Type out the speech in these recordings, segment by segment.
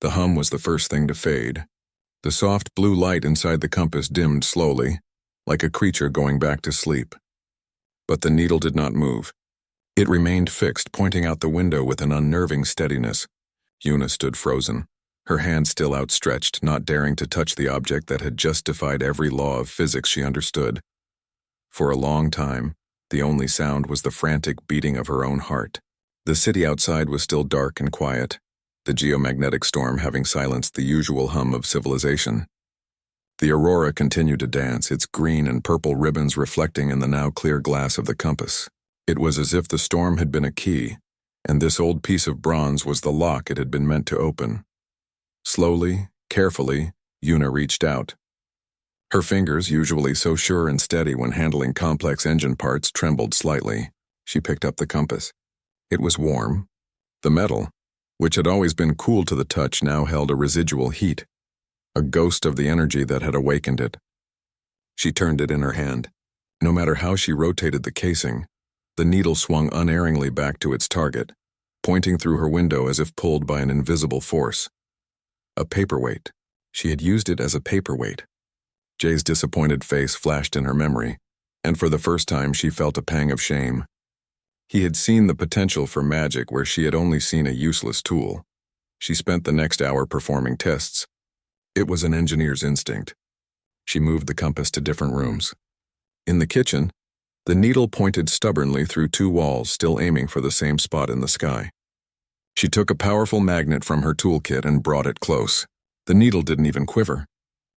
The hum was the first thing to fade. The soft blue light inside the compass dimmed slowly, like a creature going back to sleep. But the needle did not move. It remained fixed, pointing out the window with an unnerving steadiness. Yuna stood frozen, her hand still outstretched, not daring to touch the object that had just defied every law of physics she understood. For a long time, the only sound was the frantic beating of her own heart. The city outside was still dark and quiet, the geomagnetic storm having silenced the usual hum of civilization. The aurora continued to dance, its green and purple ribbons reflecting in the now clear glass of the compass. It was as if the storm had been a key, and this old piece of bronze was the lock it had been meant to open. Slowly, carefully, Yuna reached out. Her fingers, usually so sure and steady when handling complex engine parts, trembled slightly. She picked up the compass. It was warm. The metal, which had always been cool to the touch, now held a residual heat, a ghost of the energy that had awakened it. She turned it in her hand. No matter how she rotated the casing, the needle swung unerringly back to its target, pointing through her window as if pulled by an invisible force. A paperweight. She had used it as a paperweight. Jay's disappointed face flashed in her memory, and for the first time she felt a pang of shame. He had seen the potential for magic where she had only seen a useless tool. She spent the next hour performing tests. It was an engineer's instinct. She moved the compass to different rooms. In the kitchen, the needle pointed stubbornly through two walls, still aiming for the same spot in the sky. She took a powerful magnet from her toolkit and brought it close. The needle didn't even quiver.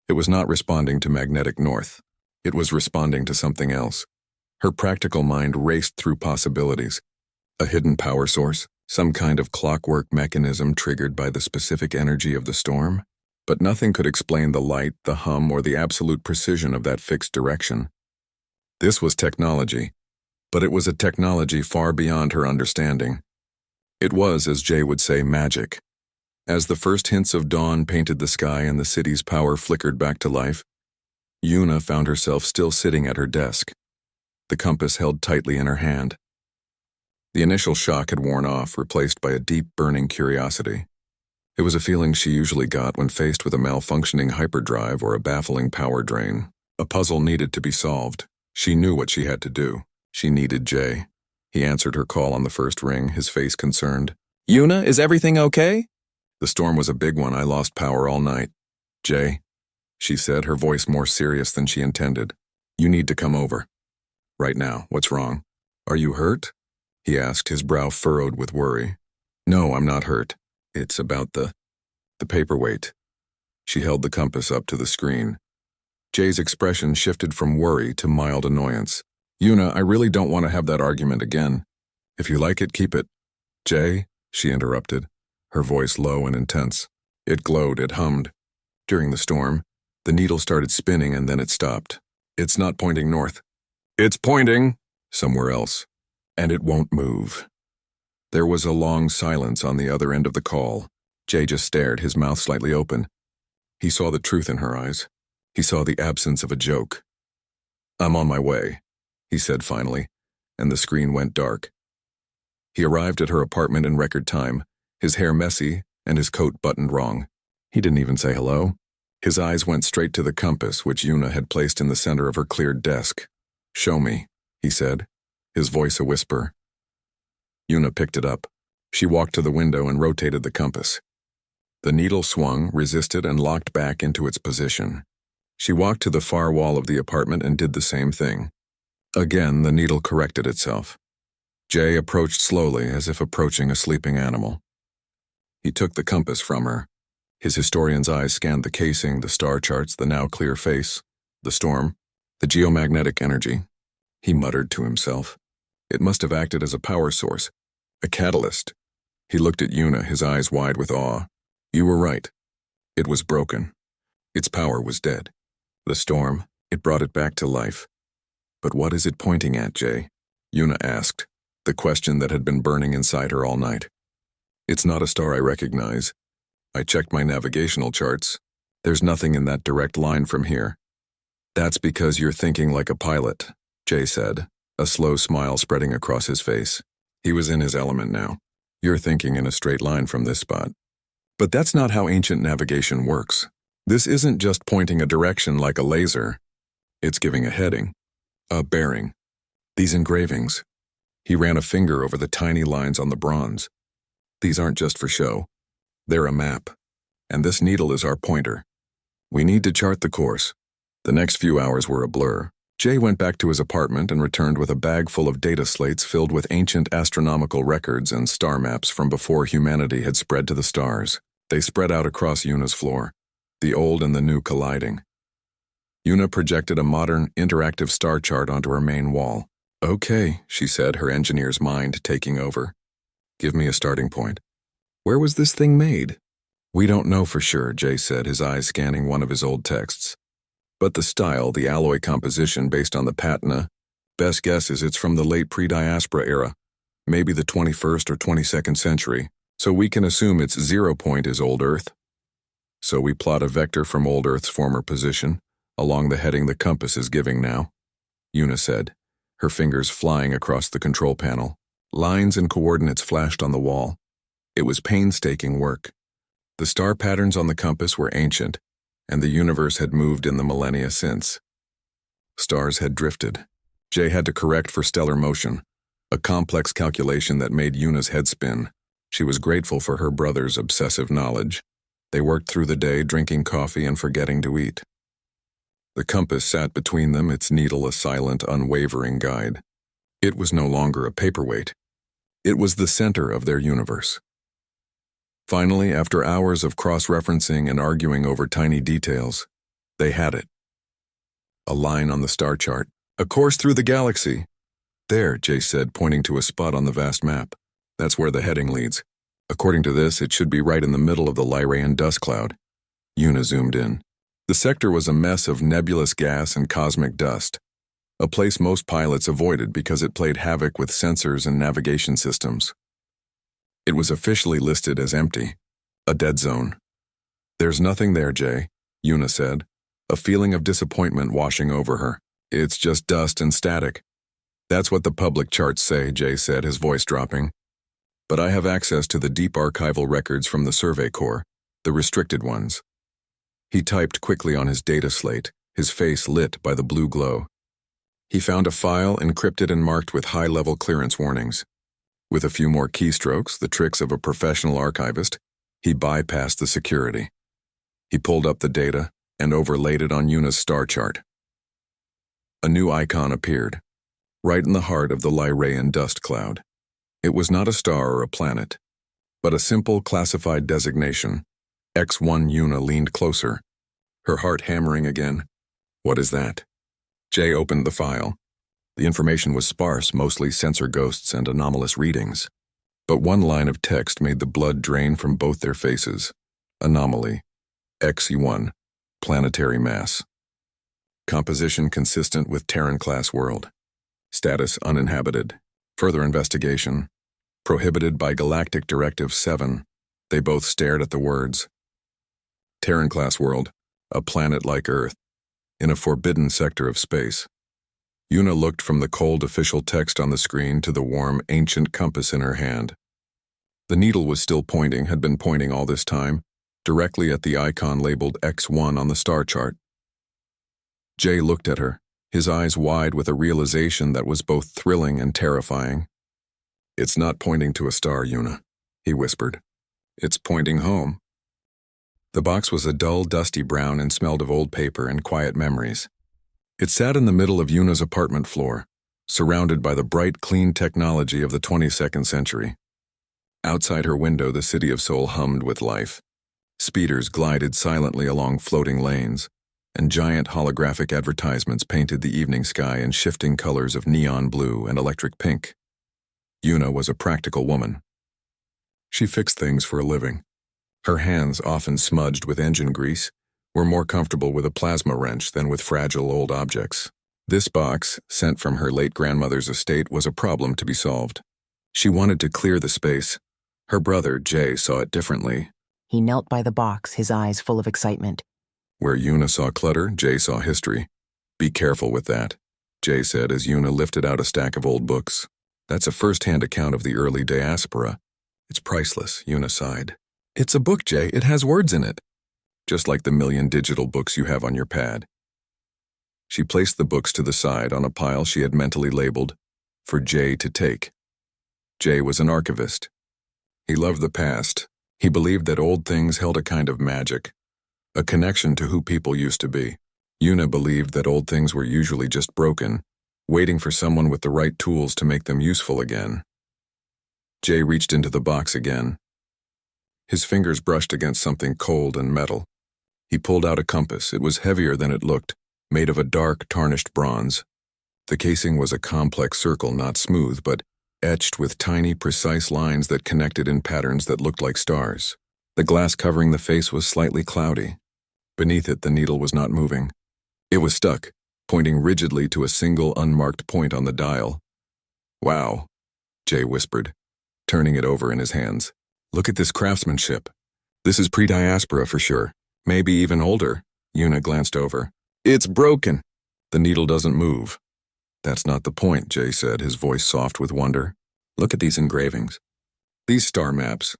It was not responding to magnetic north. It was responding to something else. Her practical mind raced through possibilities. A hidden power source, some kind of clockwork mechanism triggered by the specific energy of the storm. But nothing could explain the light, the hum, or the absolute precision of that fixed direction. This was technology, but it was a technology far beyond her understanding. It was, as Jay would say, magic. As the first hints of dawn painted the sky and the city's power flickered back to life, Yuna found herself still sitting at her desk, the compass held tightly in her hand. The initial shock had worn off, replaced by a deep, burning curiosity. It was a feeling she usually got when faced with a malfunctioning hyperdrive or a baffling power drain. A puzzle needed to be solved. She knew what she had to do. She needed Jay. He answered her call on the first ring, his face concerned. Yuna, is everything okay? The storm was a big one. I lost power all night. Jay, she said, her voice more serious than she intended. You need to come over. Right now. What's wrong? Are you hurt? He asked, his brow furrowed with worry. No, I'm not hurt. It's about the paperweight. She held the compass up to the screen. Jay's expression shifted from worry to mild annoyance. Yuna, I really don't want to have that argument again. If you like it, keep it. Jay, she interrupted, her voice low and intense. It glowed, it hummed. During the storm, the needle started spinning and then it stopped. It's not pointing north. It's pointing somewhere else, and it won't move. There was a long silence on the other end of the call. Jay just stared, his mouth slightly open. He saw the truth in her eyes. He saw the absence of a joke. I'm on my way, he said finally, and the screen went dark. He arrived at her apartment in record time, his hair messy and his coat buttoned wrong. He didn't even say hello. His eyes went straight to the compass, which Yuna had placed in the center of her cleared desk. Show me, he said, his voice a whisper. Yuna picked it up. She walked to the window and rotated the compass. The needle swung, resisted, and locked back into its position. She walked to the far wall of the apartment and did the same thing. Again, the needle corrected itself. Jay approached slowly, as if approaching a sleeping animal. He took the compass from her. His historian's eyes scanned the casing, the star charts, the now clear face, the storm, the geomagnetic energy. He muttered to himself. It must have acted as a power source, a catalyst. He looked at Yuna, his eyes wide with awe. You were right. It was broken. Its power was dead. The storm, it brought it back to life. But what is it pointing at, Jay? Yuna asked, the question that had been burning inside her all night. It's not a star I recognize. I checked my navigational charts. There's nothing in that direct line from here. That's because you're thinking like a pilot, Jay said, a slow smile spreading across his face. He was in his element now. You're thinking in a straight line from this spot. But that's not how ancient navigation works. This isn't just pointing a direction like a laser. It's giving a heading, a bearing. These engravings. He ran a finger over the tiny lines on the bronze. These aren't just for show. They're a map. And this needle is our pointer. We need to chart the course. The next few hours were a blur. Jay went back to his apartment and returned with a bag full of data slates filled with ancient astronomical records and star maps from before humanity had spread to the stars. They spread out across Yuna's floor, the old and the new colliding. Yuna projected a modern, interactive star chart onto her main wall. "Okay," she said, her engineer's mind taking over. "Give me a starting point. Where was this thing made?" "We don't know for sure," Jay said, his eyes scanning one of his old texts. "But the style, the alloy composition based on the patina, best guess is it's from the late pre-diaspora era, maybe the 21st or 22nd century, so we can assume its 0 point is old Earth. So we plot a vector from old Earth's former position, along the heading the compass is giving now," Yuna said, her fingers flying across the control panel. Lines and coordinates flashed on the wall. It was painstaking work. The star patterns on the compass were ancient, and the universe had moved in the millennia since. Stars had drifted. Jay had to correct for stellar motion, a complex calculation that made Yuna's head spin. She was grateful for her brother's obsessive knowledge. They worked through the day, drinking coffee and forgetting to eat. The compass sat between them, its needle a silent, unwavering guide. It was no longer a paperweight. It was the center of their universe. Finally, after hours of cross-referencing and arguing over tiny details, they had it. A line on the star chart. "A course through the galaxy." "There," Jay said, pointing to a spot on the vast map. "That's where the heading leads. According to this, it should be right in the middle of the Lyraean dust cloud." Yuna zoomed in. The sector was a mess of nebulous gas and cosmic dust, a place most pilots avoided because it played havoc with sensors and navigation systems. It was officially listed as empty, a dead zone. "There's nothing there, Jay," Yuna said, a feeling of disappointment washing over her. "It's just dust and static." "That's what the public charts say," Jay said, his voice dropping. "But I have access to the deep archival records from the Survey Corps, the restricted ones." He typed quickly on his data slate, his face lit by the blue glow. He found a file encrypted and marked with high-level clearance warnings. With a few more keystrokes, the tricks of a professional archivist, he bypassed the security. He pulled up the data and overlaid it on Yuna's star chart. A new icon appeared, right in the heart of the Lyraean dust cloud. It was not a star or a planet, but a simple classified designation. X1. Yuna leaned closer, her heart hammering again. "What is that?" Jay opened the file. The information was sparse, mostly sensor ghosts and anomalous readings. But one line of text made the blood drain from both their faces. Anomaly. X1. Planetary mass. Composition consistent with Terran-class world. Status uninhabited. Further investigation. Prohibited by Galactic Directive 7. They both stared at the words. Terran-class world. A planet like Earth. In a forbidden sector of space. Yuna looked from the cold official text on the screen to the warm, ancient compass in her hand. The needle was still pointing, had been pointing all this time, directly at the icon labeled X1 on the star chart. Jay looked at her, his eyes wide with a realization that was both thrilling and terrifying. "It's not pointing to a star, Yuna," he whispered. "It's pointing home." The box was a dull, dusty brown and smelled of old paper and quiet memories. It sat in the middle of Yuna's apartment floor, surrounded by the bright, clean technology of the 22nd century. Outside her window, the city of Seoul hummed with life. Speeders glided silently along floating lanes, and giant holographic advertisements painted the evening sky in shifting colors of neon blue and electric pink. Yuna was a practical woman. She fixed things for a living. Her hands, often smudged with engine grease, were more comfortable with a plasma wrench than with fragile old objects. This box, sent from her late grandmother's estate, was a problem to be solved. She wanted to clear the space. Her brother, Jay, saw it differently. He knelt by the box, his eyes full of excitement. Where Yuna saw clutter, Jay saw history. "Be careful with that," Jay said as Yuna lifted out a stack of old books. "That's a first-hand account of the early diaspora. It's priceless," Yuna sighed. It's a book, Jay. It has words in it. Just like the million digital books you have on your pad. She placed the books to the side on a pile she had mentally labeled, for Jay to take. Jay was an archivist. He loved the past. He believed that old things held a kind of magic, a connection to who people used to be. Yuna believed that old things were usually just broken, waiting for someone with the right tools to make them useful again. Jay reached into the box again. His fingers brushed against something cold and metal. He pulled out a compass. It was heavier than it looked, made of a dark, tarnished bronze. The casing was a complex circle, not smooth, but etched with tiny, precise lines that connected in patterns that looked like stars. The glass covering the face was slightly cloudy. Beneath it, the needle was not moving. It was stuck, pointing rigidly to a single unmarked point on the dial. "Wow," Jay whispered, turning it over in his hands. "Look at this craftsmanship. This is pre-diaspora for sure. Maybe even older." Yuna glanced over. "It's broken." "The needle doesn't move." "That's not the point," Jay said, his voice soft with wonder. "Look at these engravings. These star maps.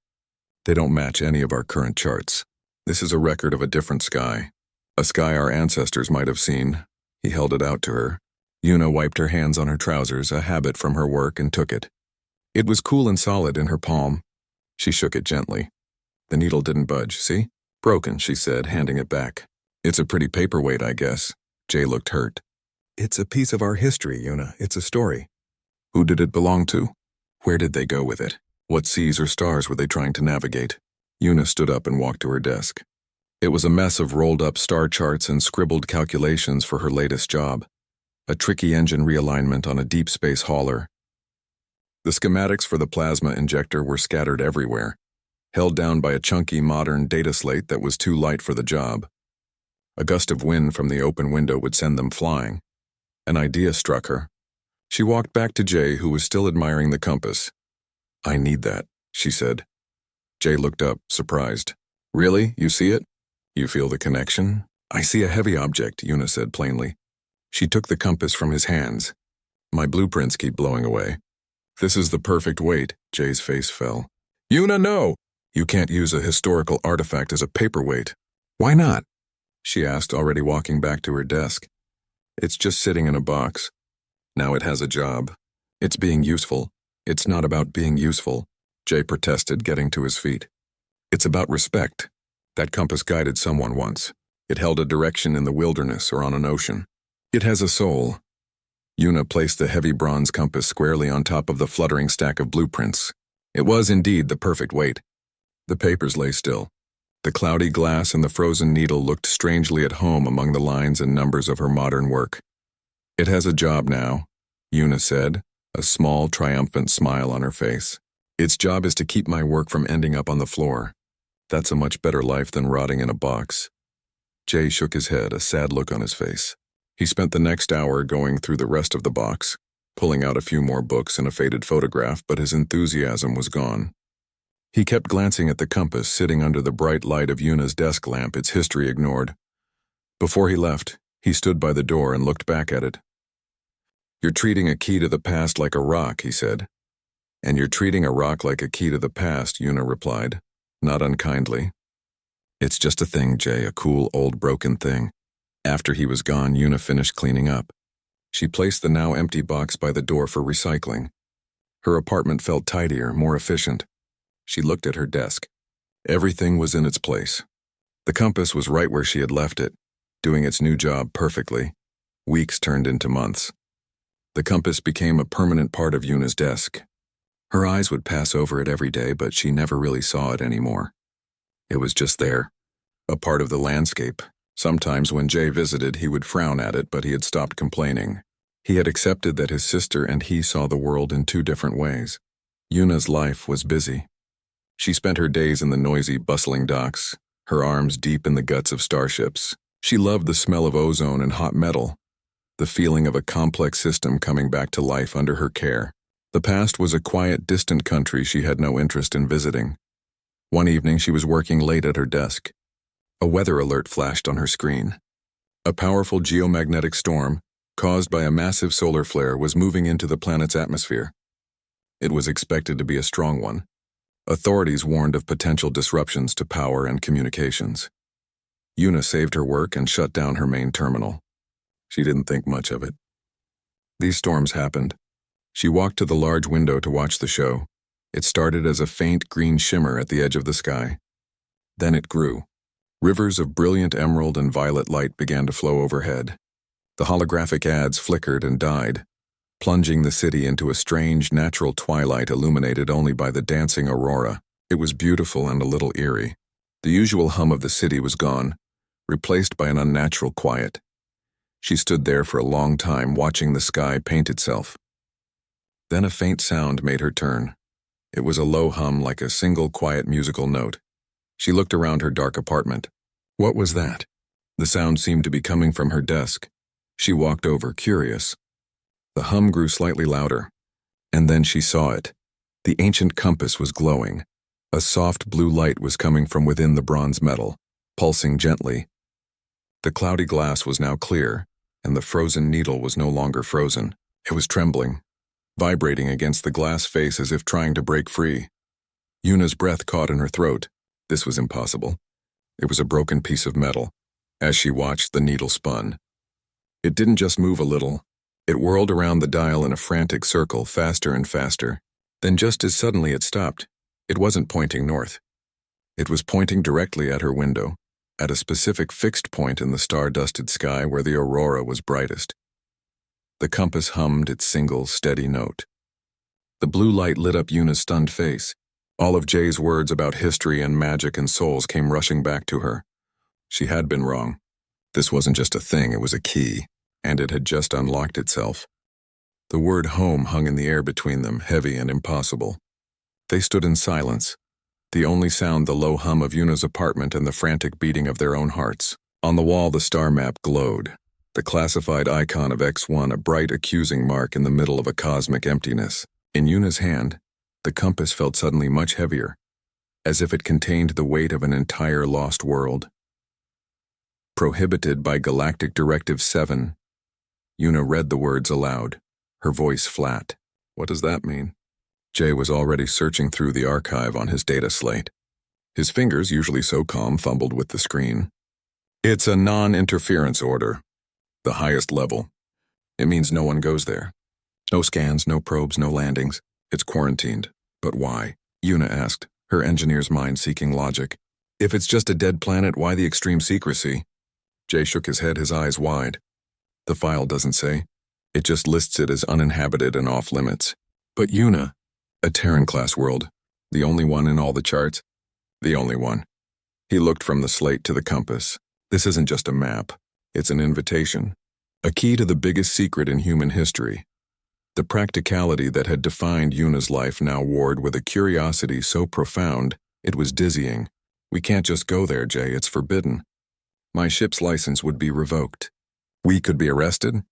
They don't match any of our current charts. This is a record of a different sky. A sky our ancestors might have seen." He held it out to her. Yuna wiped her hands on her trousers, a habit from her work, and took it. It was cool and solid in her palm. She shook it gently. The needle didn't budge. "See? Broken," she said, handing it back. "It's a pretty paperweight, I guess." Jay looked hurt. "It's a piece of our history, Yuna. It's a story." "Who did it belong to? Where did they go with it? What seas or stars were they trying to navigate?" Yuna stood up and walked to her desk. It was a mess of rolled-up star charts and scribbled calculations for her latest job. A tricky engine realignment on a deep space hauler. The schematics for the plasma injector were scattered everywhere, held down by a chunky modern data slate that was too light for the job. A gust of wind from the open window would send them flying. An idea struck her. She walked back to Jay, who was still admiring the compass. "I need that," she said. Jay looked up, surprised. "Really? You see it? You feel the connection?" "I see a heavy object," Yuna said plainly. She took the compass from his hands. "My blueprints keep blowing away." "This is the perfect weight." Jay's face fell. "Yuna, no! You can't use a historical artifact as a paperweight." "Why not?" she asked, already walking back to her desk. "It's just sitting in a box. Now it has a job. It's being useful." "It's not about being useful," Jay protested, getting to his feet. "It's about respect. That compass guided someone once. It held a direction in the wilderness or on an ocean. It has a soul." Yuna placed the heavy bronze compass squarely on top of the fluttering stack of blueprints. It was indeed the perfect weight. The papers lay still. The cloudy glass and the frozen needle looked strangely at home among the lines and numbers of her modern work. "It has a job now," Yuna said, a small, triumphant smile on her face. "Its job is to keep my work from ending up on the floor. That's a much better life than rotting in a box." Jay shook his head, a sad look on his face. He spent the next hour going through the rest of the box, pulling out a few more books and a faded photograph, but his enthusiasm was gone. He kept glancing at the compass sitting under the bright light of Yuna's desk lamp, its history ignored. Before he left, he stood by the door and looked back at it. "You're treating a key to the past like a rock," he said. "And you're treating a rock like a key to the past," Yuna replied, not unkindly. "It's just a thing, Jay, a cool, old, broken thing." After he was gone, Yuna finished cleaning up. She placed the now empty box by the door for recycling. Her apartment felt tidier, more efficient. She looked at her desk. Everything was in its place. The compass was right where she had left it, doing its new job perfectly. Weeks turned into months. The compass became a permanent part of Yuna's desk. Her eyes would pass over it every day, but she never really saw it anymore. It was just there, a part of the landscape. Sometimes when Jay visited, he would frown at it, but he had stopped complaining. He had accepted that his sister and he saw the world in two different ways. Yuna's life was busy. She spent her days in the noisy, bustling docks, her arms deep in the guts of starships. She loved the smell of ozone and hot metal, the feeling of a complex system coming back to life under her care. The past was a quiet, distant country she had no interest in visiting. One evening, she was working late at her desk. A weather alert flashed on her screen. A powerful geomagnetic storm, caused by a massive solar flare, was moving into the planet's atmosphere. It was expected to be a strong one. Authorities warned of potential disruptions to power and communications. Yuna saved her work and shut down her main terminal. She didn't think much of it. These storms happened. She walked to the large window to watch the show. It started as a faint green shimmer at the edge of the sky. Then it grew. Rivers of brilliant emerald and violet light began to flow overhead. The holographic ads flickered and died, plunging the city into a strange natural twilight illuminated only by the dancing aurora. It was beautiful and a little eerie. The usual hum of the city was gone, replaced by an unnatural quiet. She stood there for a long time watching the sky paint itself. Then a faint sound made her turn. It was a low hum like a single quiet musical note. She looked around her dark apartment. What was that? The sound seemed to be coming from her desk. She walked over, curious. The hum grew slightly louder, and then she saw it. The ancient compass was glowing. A soft blue light was coming from within the bronze metal, pulsing gently. The cloudy glass was now clear, and the frozen needle was no longer frozen. It was trembling, vibrating against the glass face as if trying to break free. Yuna's breath caught in her throat. This was impossible. It was a broken piece of metal. As she watched, the needle spun. It didn't just move a little. It whirled around the dial in a frantic circle, faster and faster. Then just as suddenly it stopped. It wasn't pointing north. It was pointing directly at her window, at a specific fixed point in the star-dusted sky where the aurora was brightest. The compass hummed its single, steady note. The blue light lit up Yuna's stunned face. All of Jay's words about history and magic and souls came rushing back to her. She had been wrong. This wasn't just a thing, it was a key, and it had just unlocked itself. The word home hung in the air between them, heavy and impossible. They stood in silence, the only sound the low hum of Yuna's apartment and the frantic beating of their own hearts. On the wall, the star map glowed, the classified icon of X1 a bright accusing mark in the middle of a cosmic emptiness. In Yuna's hand, the compass felt suddenly much heavier, as if it contained the weight of an entire lost world. Prohibited by Galactic Directive 7, Yuna read the words aloud, her voice flat. What does that mean? Jay was already searching through the archive on his data slate. His fingers, usually so calm, fumbled with the screen. It's a non-interference order, the highest level. It means no one goes there. No scans, no probes, no landings. It's quarantined. But why? Yuna asked, her engineer's mind seeking logic. If it's just a dead planet, why the extreme secrecy? Jay shook his head, his eyes wide. The file doesn't say. It just lists it as uninhabited and off-limits. But Yuna, a Terran-class world, the only one in all the charts? The only one. He looked from the slate to the compass. This isn't just a map. It's an invitation. A key to the biggest secret in human history. The practicality that had defined Yuna's life now warred with a curiosity so profound, it was dizzying. We can't just go there, Jay, it's forbidden. My ship's license would be revoked. We could be arrested?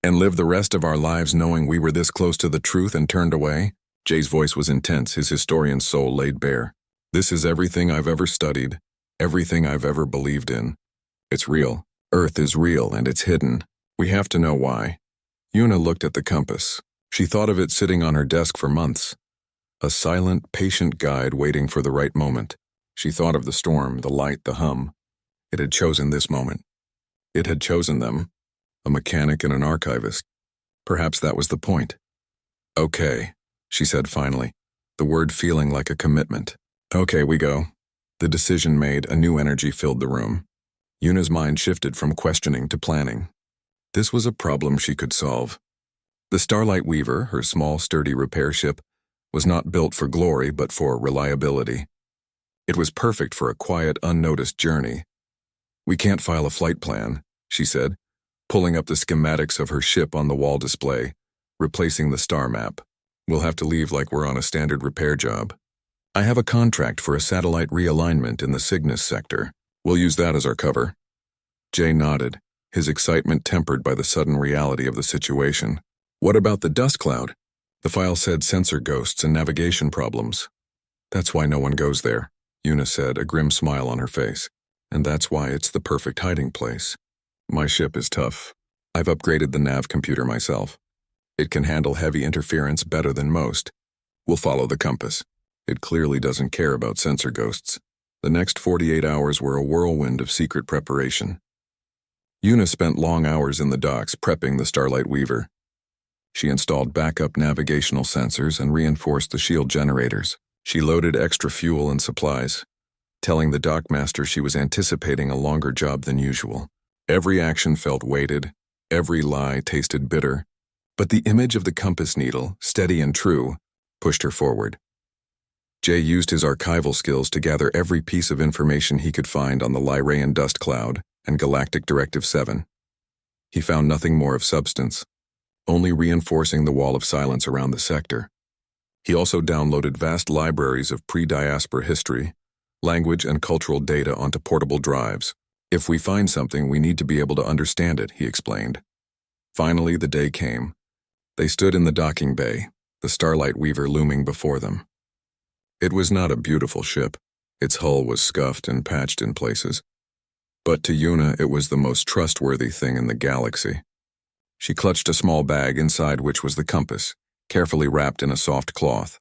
And live the rest of our lives knowing we were this close to the truth and turned away? Jay's voice was intense, his historian's soul laid bare. This is everything I've ever studied, everything I've ever believed in. It's real. Earth is real, and it's hidden. We have to know why. Yuna looked at the compass. She thought of it sitting on her desk for months. A silent, patient guide waiting for the right moment. She thought of the storm, the light, the hum. It had chosen this moment. It had chosen them, a mechanic and an archivist. Perhaps that was the point. Okay, she said finally, the word feeling like a commitment. Okay, we go. The decision made, a new energy filled the room. Yuna's mind shifted from questioning to planning. This was a problem she could solve. The Starlight Weaver, her small, sturdy repair ship, was not built for glory but for reliability. It was perfect for a quiet, unnoticed journey. We can't file a flight plan, she said, pulling up the schematics of her ship on the wall display, replacing the star map. We'll have to leave like we're on a standard repair job. I have a contract for a satellite realignment in the Cygnus sector. We'll use that as our cover. Jay nodded, his excitement tempered by the sudden reality of the situation. What about the dust cloud? The file said sensor ghosts and navigation problems. That's why no one goes there, Yuna said, a grim smile on her face. And that's why it's the perfect hiding place. My ship is tough. I've upgraded the nav computer myself. It can handle heavy interference better than most. We'll follow the compass. It clearly doesn't care about sensor ghosts. The next 48 hours were a whirlwind of secret preparation. Una spent long hours in the docks prepping the Starlight Weaver. She installed backup navigational sensors and reinforced the shield generators. She loaded extra fuel and supplies, telling the dockmaster she was anticipating a longer job than usual. Every action felt weighted, every lie tasted bitter, but the image of the compass needle, steady and true, pushed her forward. Jay used his archival skills to gather every piece of information he could find on the Lyraean dust cloud and Galactic Directive 7. He found nothing more of substance, only reinforcing the wall of silence around the sector. He also downloaded vast libraries of pre-diaspora history, language, and cultural data onto portable drives. If we find something, we need to be able to understand it, he explained. Finally, the day came. They stood in the docking bay, the Starlight Weaver looming before them. It was not a beautiful ship. Its hull was scuffed and patched in places. But to Una, it was the most trustworthy thing in the galaxy. She clutched a small bag inside which was the compass, carefully wrapped in a soft cloth.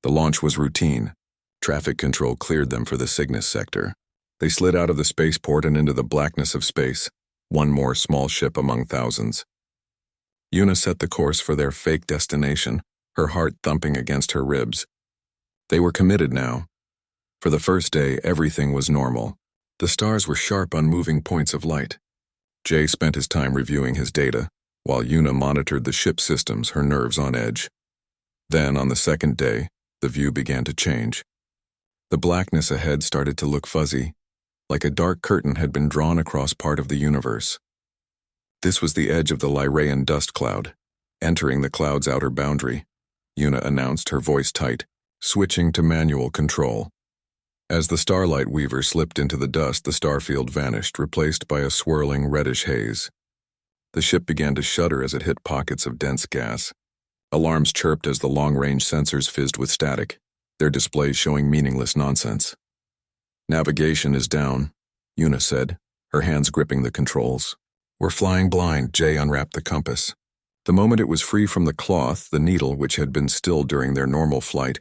The launch was routine. Traffic control cleared them for the Cygnus sector. They slid out of the spaceport and into the blackness of space, one more small ship among thousands. Una set the course for their fake destination, her heart thumping against her ribs. They were committed now. For the first day, everything was normal. The stars were sharp, unmoving points of light. Jay spent his time reviewing his data, while Una monitored the ship's systems, her nerves on edge. Then, on the second day, the view began to change. The blackness ahead started to look fuzzy, like a dark curtain had been drawn across part of the universe. This was the edge of the Lyraean dust cloud. Entering the cloud's outer boundary, Una announced, her voice tight, switching to manual control. As the Starlight Weaver slipped into the dust, the starfield vanished, replaced by a swirling reddish haze. The ship began to shudder as it hit pockets of dense gas. Alarms chirped as the long-range sensors fizzed with static, their displays showing meaningless nonsense. "Navigation is down," Una said, her hands gripping the controls. "We're flying blind." Jay unwrapped the compass. The moment it was free from the cloth, the needle, which had been still during their normal flight,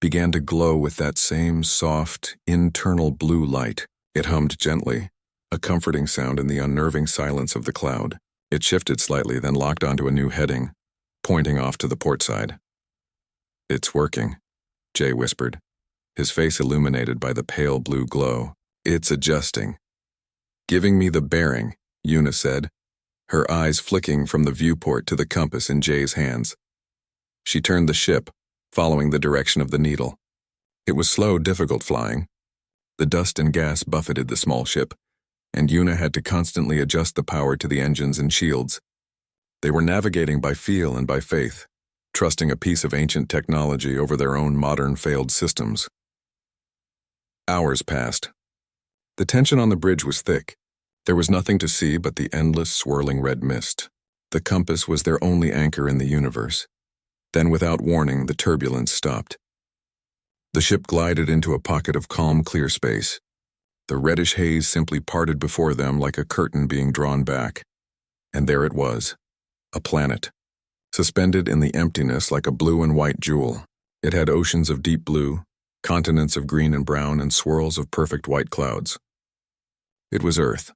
began to glow with that same soft, internal blue light. It hummed gently, a comforting sound in the unnerving silence of the cloud. It shifted slightly, then locked onto a new heading, pointing off to the port side. "It's working," Jay whispered, his face illuminated by the pale blue glow. "It's adjusting." "Giving me the bearing," Una said, her eyes flicking from the viewport to the compass in Jay's hands. She turned the ship, following the direction of the needle. It was slow, difficult flying. The dust and gas buffeted the small ship, and Una had to constantly adjust the power to the engines and shields. They were navigating by feel and by faith, trusting a piece of ancient technology over their own modern failed systems. Hours passed. The tension on the bridge was thick. There was nothing to see but the endless swirling red mist. The compass was their only anchor in the universe. Then, without warning, the turbulence stopped. The ship glided into a pocket of calm, clear space. The reddish haze simply parted before them like a curtain being drawn back. And there it was, a planet, suspended in the emptiness like a blue and white jewel. It had oceans of deep blue, continents of green and brown, and swirls of perfect white clouds. It was Earth.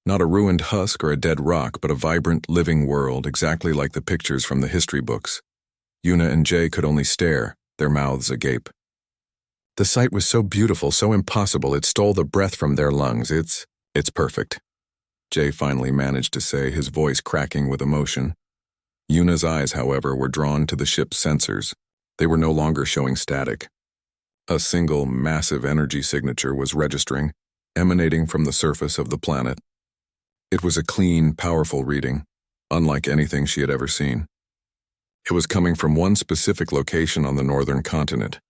Not a ruined husk or a dead rock, but a vibrant, living world, exactly like the pictures from the history books. Una and Jay could only stare, their mouths agape. The sight was so beautiful, so impossible, it stole the breath from their lungs. It's perfect," Jay finally managed to say, his voice cracking with emotion. Una's eyes, however, were drawn to the ship's sensors. They were no longer showing static. A single, massive energy signature was registering, emanating from the surface of the planet. It was a clean, powerful reading, unlike anything she had ever seen. It was coming from one specific location on the northern continent.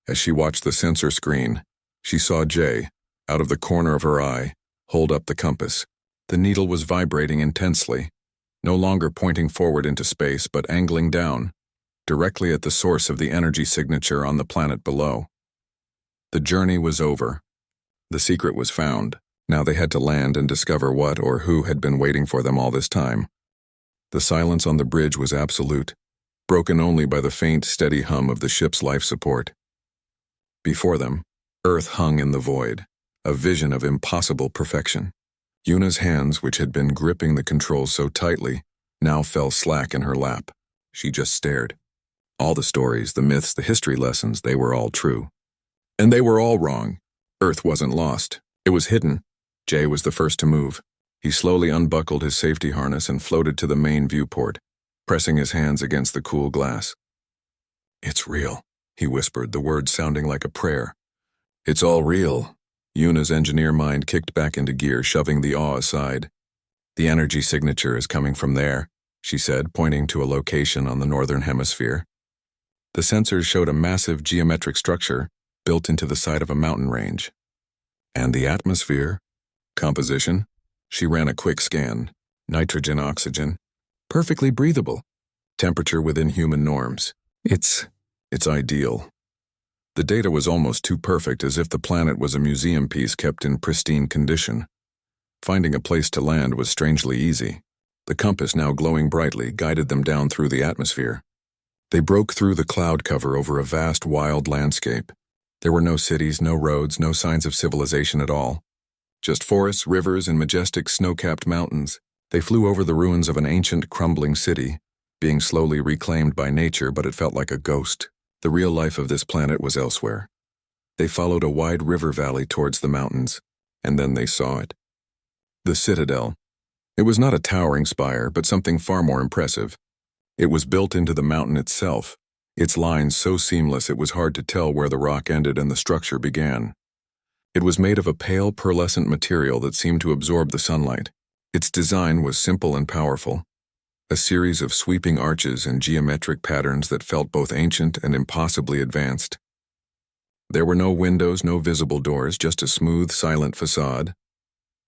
As she watched the sensor screen, she saw Jay, out of the corner of her eye, hold up the compass. The needle was vibrating intensely, no longer pointing forward into space but angling down, directly at the source of the energy signature on the planet below. The journey was over. The secret was found. Now they had to land and discover what or who had been waiting for them all this time. The silence on the bridge was absolute, broken only by the faint, steady hum of the ship's life support. Before them, Earth hung in the void, a vision of impossible perfection. Yuna's hands, which had been gripping the controls so tightly, now fell slack in her lap. She just stared. All the stories, the myths, the history lessons, they were all true. And they were all wrong. Earth wasn't lost. It was hidden. Jay was the first to move. He slowly unbuckled his safety harness and floated to the main viewport, pressing his hands against the cool glass. "It's real," he whispered, the words sounding like a prayer. "It's all real." Yuna's engineer mind kicked back into gear, shoving the awe aside. "The energy signature is coming from there," she said, pointing to a location on the northern hemisphere. The sensors showed a massive geometric structure built into the side of a mountain range. "And the atmosphere? Composition?" She ran a quick scan. Nitrogen, oxygen. Perfectly breathable. Temperature within human norms. It's ideal. The data was almost too perfect, as if the planet was a museum piece kept in pristine condition. Finding a place to land was strangely easy. The compass, now glowing brightly, guided them down through the atmosphere. They broke through the cloud cover over a vast, wild landscape. There were no cities, no roads, no signs of civilization at all. Just forests, rivers, and majestic snow-capped mountains. They flew over the ruins of an ancient, crumbling city, being slowly reclaimed by nature, but it felt like a ghost. The real life of this planet was elsewhere. They followed a wide river valley towards the mountains, and then they saw it. The Citadel. It was not a towering spire, but something far more impressive. It was built into the mountain itself, its lines so seamless it was hard to tell where the rock ended and the structure began. It was made of a pale, pearlescent material that seemed to absorb the sunlight. Its design was simple and powerful, a series of sweeping arches and geometric patterns that felt both ancient and impossibly advanced. There were no windows, no visible doors, just a smooth, silent facade.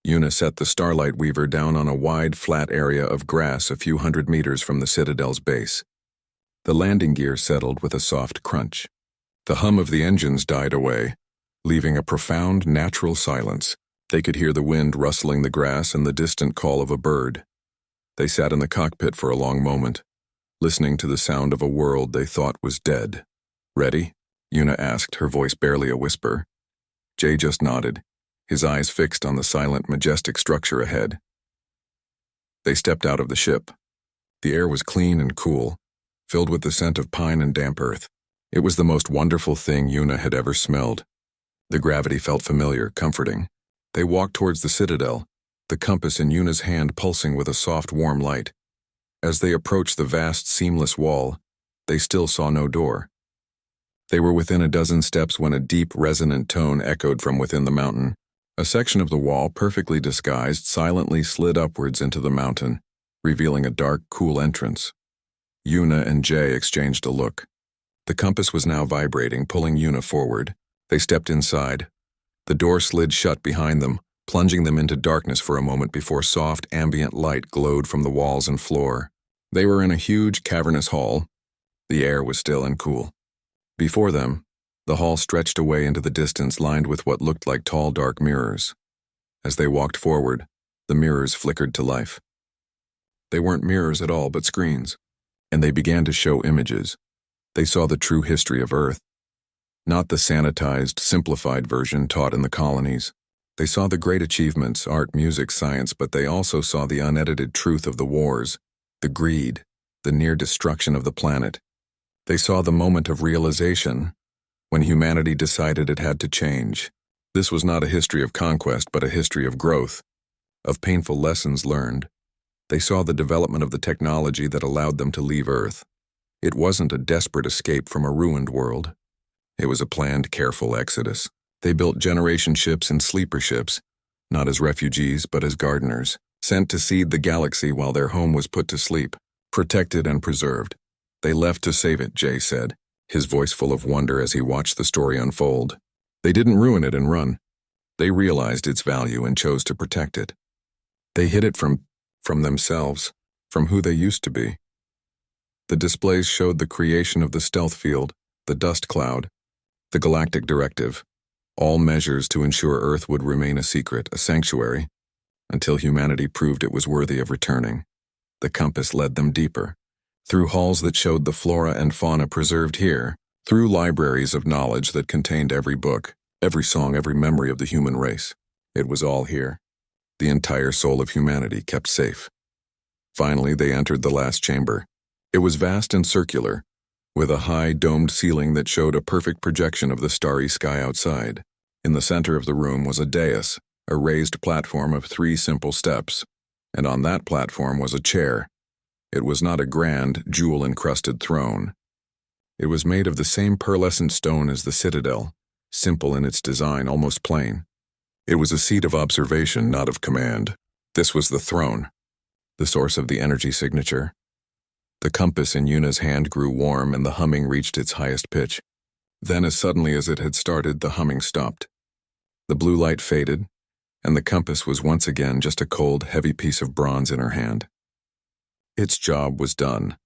Yuna set the Starlight Weaver down on a wide, flat area of grass a few hundred meters from the Citadel's base. The landing gear settled with a soft crunch. The hum of the engines died away, leaving a profound, natural silence. They could hear the wind rustling the grass and the distant call of a bird. They sat in the cockpit for a long moment, listening to the sound of a world they thought was dead. "Ready?" Yuna asked, her voice barely a whisper. Jay just nodded, his eyes fixed on the silent, majestic structure ahead. They stepped out of the ship. The air was clean and cool, filled with the scent of pine and damp earth. It was the most wonderful thing Yuna had ever smelled. The gravity felt familiar, comforting. They walked towards the Citadel, the compass in Yuna's hand pulsing with a soft, warm light. As they approached the vast, seamless wall, they still saw no door. They were within a dozen steps when a deep, resonant tone echoed from within the mountain. A section of the wall, perfectly disguised, silently slid upwards into the mountain, revealing a dark, cool entrance. Yuna and Jay exchanged a look. The compass was now vibrating, pulling Yuna forward. They stepped inside. The door slid shut behind them, plunging them into darkness for a moment before soft, ambient light glowed from the walls and floor. They were in a huge, cavernous hall. The air was still and cool. Before them, the hall stretched away into the distance, lined with what looked like tall, dark mirrors. As they walked forward, the mirrors flickered to life. They weren't mirrors at all, but screens, and they began to show images. They saw the true history of Earth, not the sanitized, simplified version taught in the colonies. They saw the great achievements, art, music, science, but they also saw the unedited truth of the wars, the greed, the near destruction of the planet. They saw the moment of realization, when humanity decided it had to change. This was not a history of conquest, but a history of growth, of painful lessons learned. They saw the development of the technology that allowed them to leave Earth. It wasn't a desperate escape from a ruined world. It was a planned, careful exodus. They built generation ships and sleeper ships, not as refugees, but as gardeners, sent to seed the galaxy while their home was put to sleep, protected and preserved. They left to save it, Jay said, his voice full of wonder as he watched the story unfold. They didn't ruin it and run. They realized its value and chose to protect it. They hid it from themselves, from who they used to be. The displays showed the creation of the stealth field, the dust cloud, the galactic directive, all measures to ensure Earth would remain a secret, a sanctuary, until humanity proved it was worthy of returning. The compass led them deeper, through halls that showed the flora and fauna preserved here, through libraries of knowledge that contained every book, every song, every memory of the human race. It was all here. The entire soul of humanity kept safe. Finally, they entered the last chamber. It was vast and circular, with a high, domed ceiling that showed a perfect projection of the starry sky outside. In the center of the room was a dais, a raised platform of 3 simple steps, and on that platform was a chair. It was not a grand, jewel-encrusted throne. It was made of the same pearlescent stone as the citadel, simple in its design, almost plain. It was a seat of observation, not of command. This was the throne, the source of the energy signature. The compass in Yuna's hand grew warm and the humming reached its highest pitch. Then, as suddenly as it had started, the humming stopped. The blue light faded, and the compass was once again just a cold, heavy piece of bronze in her hand. Its job was done.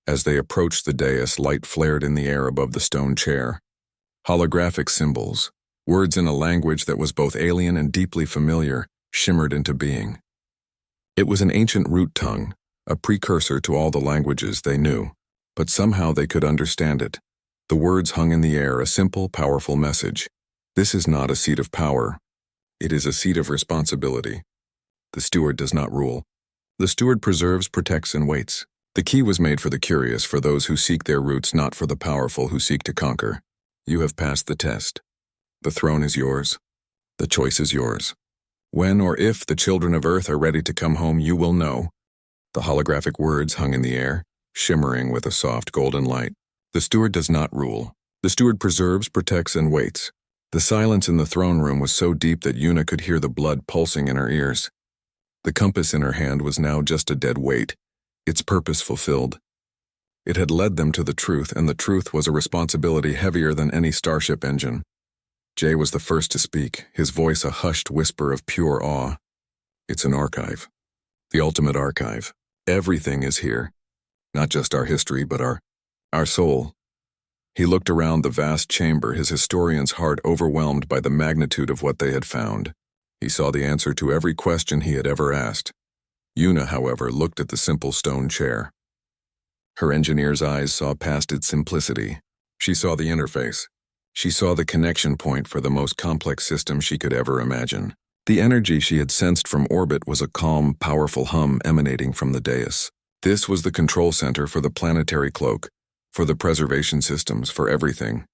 As they approached the dais, light flared in the air above the stone chair. Holographic symbols, words in a language that was both alien and deeply familiar, shimmered into being. It was an ancient root tongue, a precursor to all the languages they knew, but somehow they could understand it. The words hung in the air, a simple, powerful message. This is not a seat of power. It is a seat of responsibility. The steward does not rule. The steward preserves, protects, and waits. The key was made for the curious, for those who seek their roots, not for the powerful who seek to conquer. You have passed the test. The throne is yours. The choice is yours. When or if the children of Earth are ready to come home, you will know. The holographic words hung in the air, shimmering with a soft golden light. The steward does not rule. The steward preserves, protects, and waits. The silence in the throne room was so deep that Yuna could hear the blood pulsing in her ears. The compass in her hand was now just a dead weight, its purpose fulfilled. It had led them to the truth, and the truth was a responsibility heavier than any starship engine. Jay was the first to speak, his voice a hushed whisper of pure awe. It's an archive. The ultimate archive. Everything is here. Not just our history, but our soul. He looked around the vast chamber, his historian's heart overwhelmed by the magnitude of what they had found. He saw the answer to every question he had ever asked. Yuna, however, looked at the simple stone chair. Her engineer's eyes saw past its simplicity. She saw the interface. She saw the connection point for the most complex system she could ever imagine. The energy she had sensed from orbit was a calm, powerful hum emanating from the dais. This was the control center for the planetary cloak, for the preservation systems, for everything.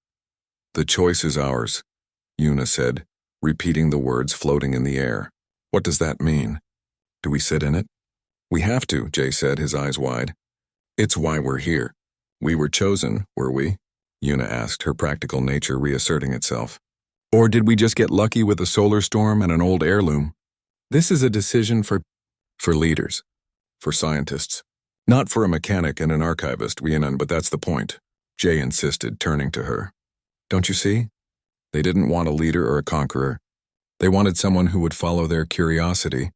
The choice is ours, Yuna said, repeating the words floating in the air. What does that mean? Do we sit in it? We have to, Jay said, his eyes wide. It's why we're here. We were chosen, were we? Yuna asked, her practical nature reasserting itself. Or did we just get lucky with a solar storm and an old heirloom? This is a decision for leaders, for scientists. Not for a mechanic and an archivist, Rhiannon, but that's the point, Jay insisted, turning to her. Don't you see? They didn't want a leader or a conqueror. They wanted someone who would follow their curiosity,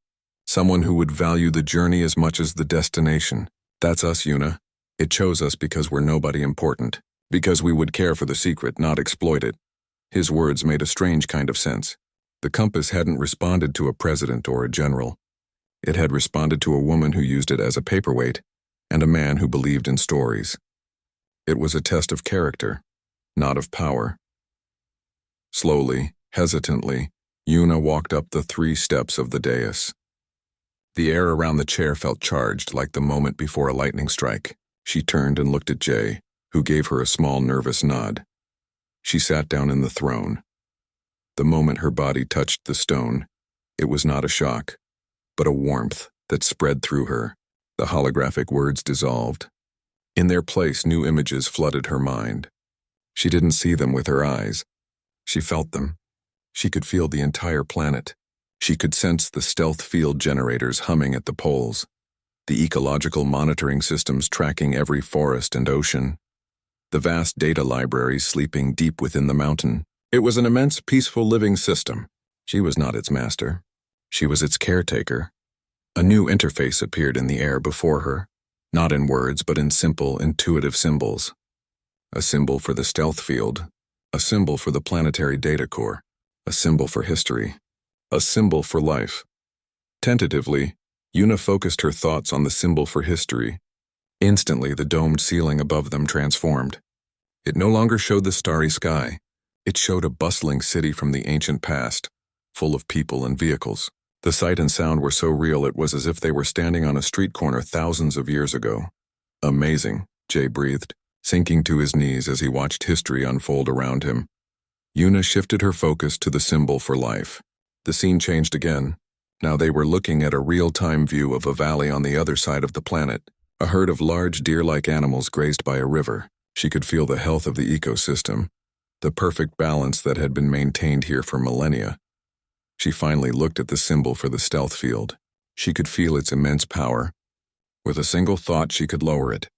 someone who would value the journey as much as the destination. That's us, Yuna. It chose us because we're nobody important, because we would care for the secret, not exploit it. His words made a strange kind of sense. The compass hadn't responded to a president or a general. It had responded to a woman who used it as a paperweight, and a man who believed in stories. It was a test of character, not of power. Slowly, hesitantly, Yuna walked up the 3 steps of the dais. The air around the chair felt charged, like the moment before a lightning strike. She turned and looked at Jay, who gave her a small, nervous nod. She sat down in the throne. The moment her body touched the stone, it was not a shock, but a warmth that spread through her. The holographic words dissolved. In their place, new images flooded her mind. She didn't see them with her eyes. She felt them. She could feel the entire planet. She could sense the stealth field generators humming at the poles, the ecological monitoring systems tracking every forest and ocean, the vast data libraries sleeping deep within the mountain. It was an immense, peaceful living system. She was not its master. She was its caretaker. A new interface appeared in the air before her, not in words, but in simple, intuitive symbols. A symbol for the stealth field, a symbol for the planetary data core, a symbol for history, a symbol for life. Tentatively, Yuna focused her thoughts on the symbol for history. Instantly, the domed ceiling above them transformed. It no longer showed the starry sky. It showed a bustling city from the ancient past, full of people and vehicles. The sight and sound were so real it was as if they were standing on a street corner thousands of years ago. Amazing, Jay breathed, sinking to his knees as he watched history unfold around him. Yuna shifted her focus to the symbol for life. The scene changed again. Now they were looking at a real-time view of a valley on the other side of the planet. A herd of large deer-like animals grazed by a river. She could feel the health of the ecosystem, the perfect balance that had been maintained here for millennia. She finally looked at the symbol for the stealth field. She could feel its immense power. With a single thought, she could lower it.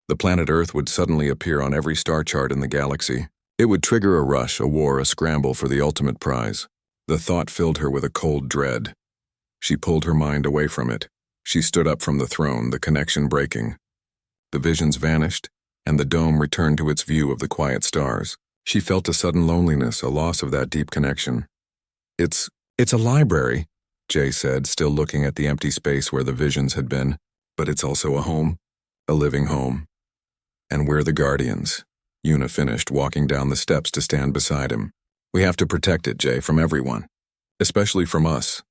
The planet Earth would suddenly appear on every star chart in the galaxy. It would trigger a rush, a war, a scramble for the ultimate prize. The thought filled her with a cold dread. She pulled her mind away from it. She stood up from the throne, the connection breaking. The visions vanished, and the dome returned to its view of the quiet stars. She felt a sudden loneliness, a loss of that deep connection. It's a library, Jay said, still looking at the empty space where the visions had been. But it's also a home, a living home. And we're the guardians. Yuna finished, walking down the steps to stand beside him. We have to protect it, Jay, from everyone. Especially from us.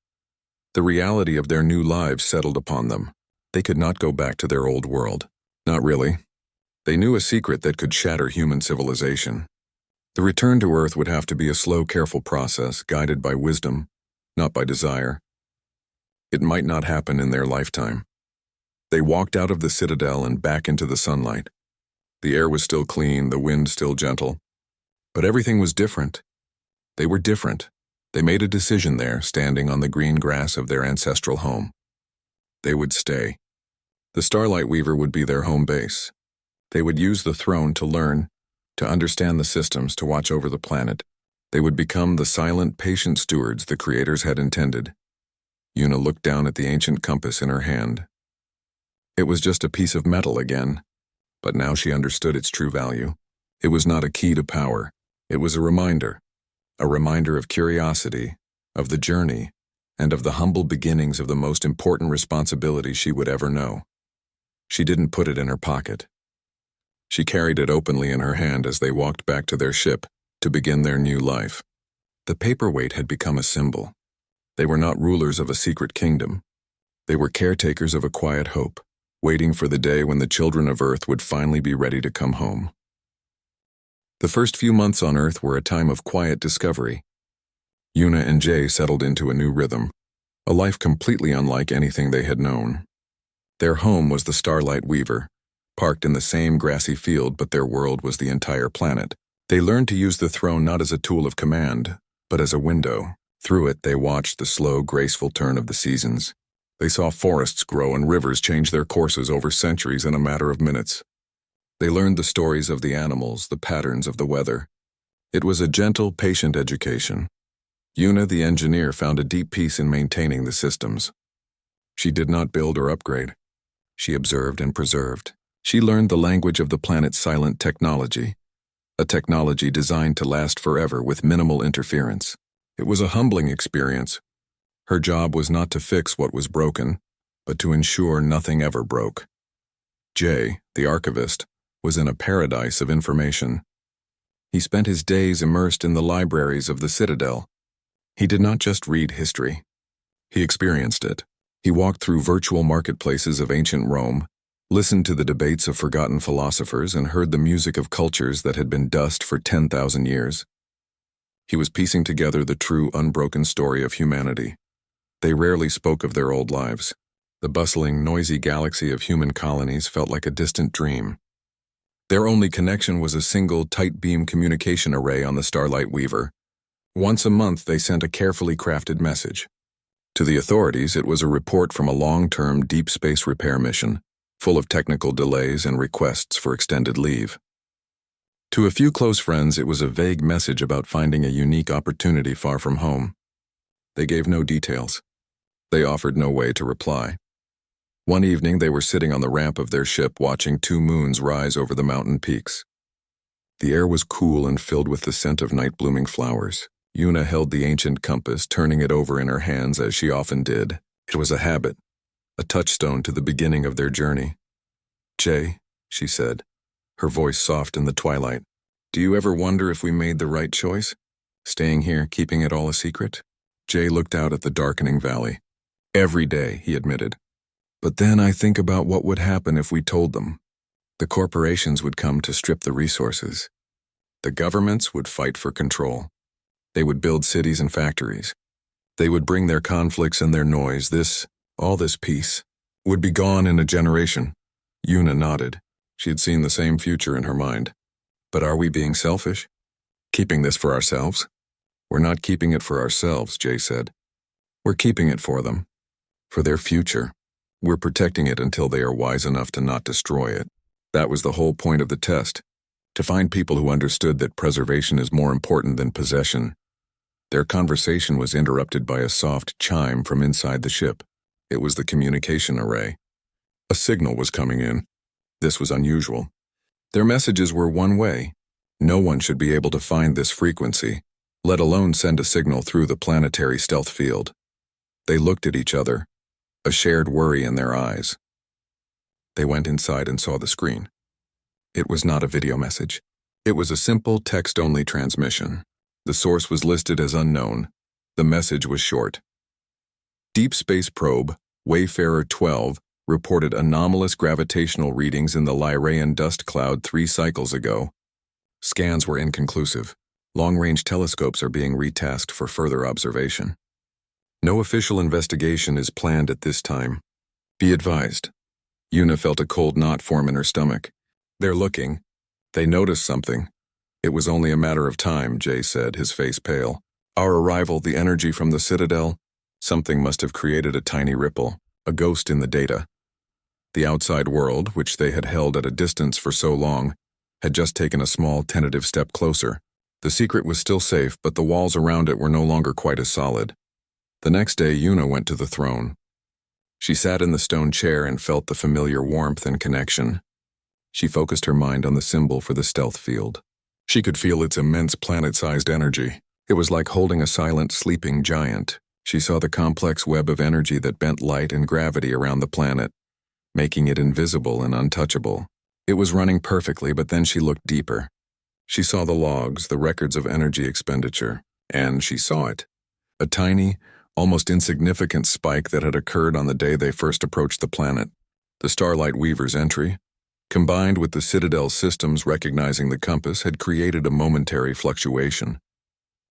The reality of their new lives settled upon them. They could not go back to their old world. Not really. They knew a secret that could shatter human civilization. The return to Earth would have to be a slow, careful process, guided by wisdom, not by desire. It might not happen in their lifetime. They walked out of the citadel and back into the sunlight. The air was still clean, the wind still gentle. But everything was different. They were different. They made a decision there, standing on the green grass of their ancestral home. They would stay. The Starlight Weaver would be their home base. They would use the throne to learn, to understand the systems, to watch over the planet. They would become the silent, patient stewards the creators had intended. Yuna looked down at the ancient compass in her hand. It was just a piece of metal again, but now she understood its true value. It was not a key to power. It was a reminder of curiosity, of the journey, and of the humble beginnings of the most important responsibility she would ever know. She didn't put it in her pocket. She carried it openly in her hand as they walked back to their ship to begin their new life. The Paperweight had become a symbol. They were not rulers of a secret kingdom. They were caretakers of a quiet hope, waiting for the day when the children of Earth would finally be ready to come home. The first few months on Earth were a time of quiet discovery. Yuna and Jay settled into a new rhythm, a life completely unlike anything they had known. Their home was the Starlight Weaver, parked in the same grassy field, but their world was the entire planet. They learned to use the throne not as a tool of command, but as a window. Through it, they watched the slow, graceful turn of the seasons. They saw forests grow and rivers change their courses over centuries in a matter of minutes. They learned the stories of the animals, the patterns of the weather. It was a gentle, patient education. Yuna, the engineer, found a deep peace in maintaining the systems. She did not build or upgrade. She observed and preserved. She learned the language of the planet's silent technology, a technology designed to last forever with minimal interference. It was a humbling experience. Her job was not to fix what was broken, but to ensure nothing ever broke. Jay, the archivist, was in a paradise of information. He spent his days immersed in the libraries of the Citadel. He did not just read history. He experienced it. He walked through virtual marketplaces of ancient Rome, listened to the debates of forgotten philosophers, and heard the music of cultures that had been dust for 10,000 years. He was piecing together the true, unbroken story of humanity. They rarely spoke of their old lives. The bustling, noisy galaxy of human colonies felt like a distant dream. Their only connection was a single, tight-beam communication array on the Starlight Weaver. Once a month, they sent a carefully crafted message. To the authorities, it was a report from a long-term deep space repair mission, full of technical delays and requests for extended leave. To a few close friends, it was a vague message about finding a unique opportunity far from home. They gave no details. They offered no way to reply. One evening, they were sitting on the ramp of their ship watching two moons rise over the mountain peaks. The air was cool and filled with the scent of night-blooming flowers. Yuna held the ancient compass, turning it over in her hands as she often did. It was a habit, a touchstone to the beginning of their journey. "Jay," she said, her voice soft in the twilight, Do you ever wonder if we made the right choice? Staying here, keeping it all a secret? Jay looked out at the darkening valley. Every day, he admitted. But then I think about what would happen if we told them. The corporations would come to strip the resources. The governments would fight for control. They would build cities and factories. They would bring their conflicts and their noise. All this peace, would be gone in a generation. Yuna nodded. She had seen the same future in her mind. But are we being selfish? Keeping this for ourselves? We're not keeping it for ourselves, Jay said. We're keeping it for them. For their future. We're protecting it until they are wise enough to not destroy it. That was the whole point of the test. To find people who understood that preservation is more important than possession. Their conversation was interrupted by a soft chime from inside the ship. It was the communication array. A signal was coming in. This was unusual. Their messages were one way. No one should be able to find this frequency, let alone send a signal through the planetary stealth field. They looked at each other, a shared worry in their eyes. They went inside and saw the screen. It was not a video message. It was a simple text-only transmission. The source was listed as unknown. The message was short. Deep Space Probe, Wayfarer 12, reported anomalous gravitational readings in the Lyraean dust cloud 3 cycles ago. Scans were inconclusive. Long-range telescopes are being retasked for further observation. No official investigation is planned at this time. Be advised. Yuna felt a cold knot form in her stomach. They're looking. They noticed something. It was only a matter of time, Jay said, his face pale. Our arrival, the energy from the Citadel, something must have created a tiny ripple, a ghost in the data. The outside world, which they had held at a distance for so long, had just taken a small, tentative step closer. The secret was still safe, but the walls around it were no longer quite as solid. The next day, Yuna went to the throne. She sat in the stone chair and felt the familiar warmth and connection. She focused her mind on the symbol for the stealth field. She could feel its immense planet-sized energy. It was like holding a silent, sleeping giant. She saw the complex web of energy that bent light and gravity around the planet, making it invisible and untouchable. It was running perfectly, but then she looked deeper. She saw the logs, the records of energy expenditure, and she saw it. A tiny, almost insignificant spike that had occurred on the day they first approached the planet. The Starlight Weaver's entry, combined with the Citadel systems recognizing the compass, had created a momentary fluctuation.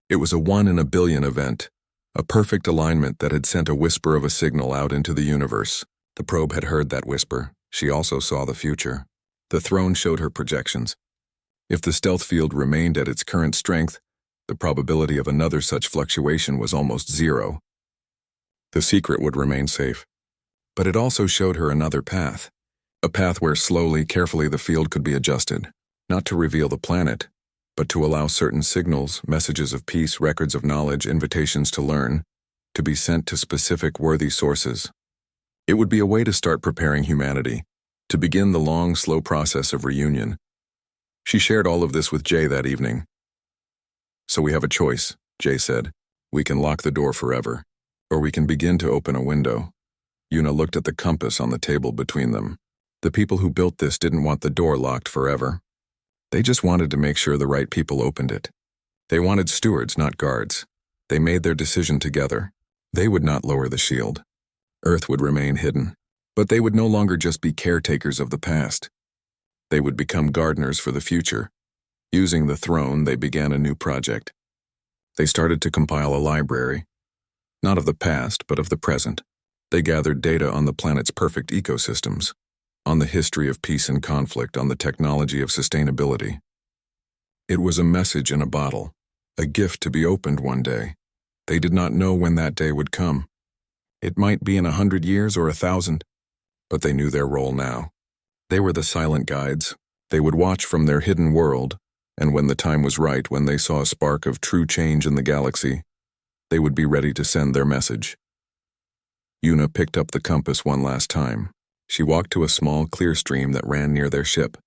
It was a 1 in a billion event, a perfect alignment that had sent a whisper of a signal out into the universe. The probe had heard that whisper. She also saw the future. The throne showed her projections. If the stealth field remained at its current strength, the probability of another such fluctuation was almost 0. The secret would remain safe. But it also showed her another path. A path where slowly, carefully the field could be adjusted, not to reveal the planet, but to allow certain signals, messages of peace, records of knowledge, invitations to learn, to be sent to specific worthy sources. It would be a way to start preparing humanity, to begin the long, slow process of reunion. She shared all of this with Jay that evening. So we have a choice, Jay said. We can lock the door forever, or we can begin to open a window. Yuna looked at the compass on the table between them. The people who built this didn't want the door locked forever. They just wanted to make sure the right people opened it. They wanted stewards, not guards. They made their decision together. They would not lower the shield. Earth would remain hidden, but they would no longer just be caretakers of the past. They would become gardeners for the future. Using the throne, they began a new project. They started to compile a library, not of the past, but of the present. They gathered data on the planet's perfect ecosystems, on the history of peace and conflict, on the technology of sustainability. It was a message in a bottle, a gift to be opened one day. They did not know when that day would come. It might be in 100 years or 1,000, but they knew their role now. They were the silent guides. They would watch from their hidden world, and when the time was right, when they saw a spark of true change in the galaxy, they would be ready to send their message. Yuna picked up the compass one last time. She walked to a small, clear stream that ran near their ship.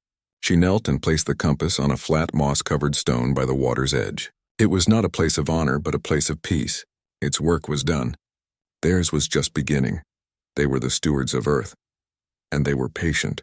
She knelt and placed the compass on a flat, moss-covered stone by the water's edge. It was not a place of honor, but a place of peace. Its work was done. Theirs was just beginning. They were the stewards of Earth, and they were patient.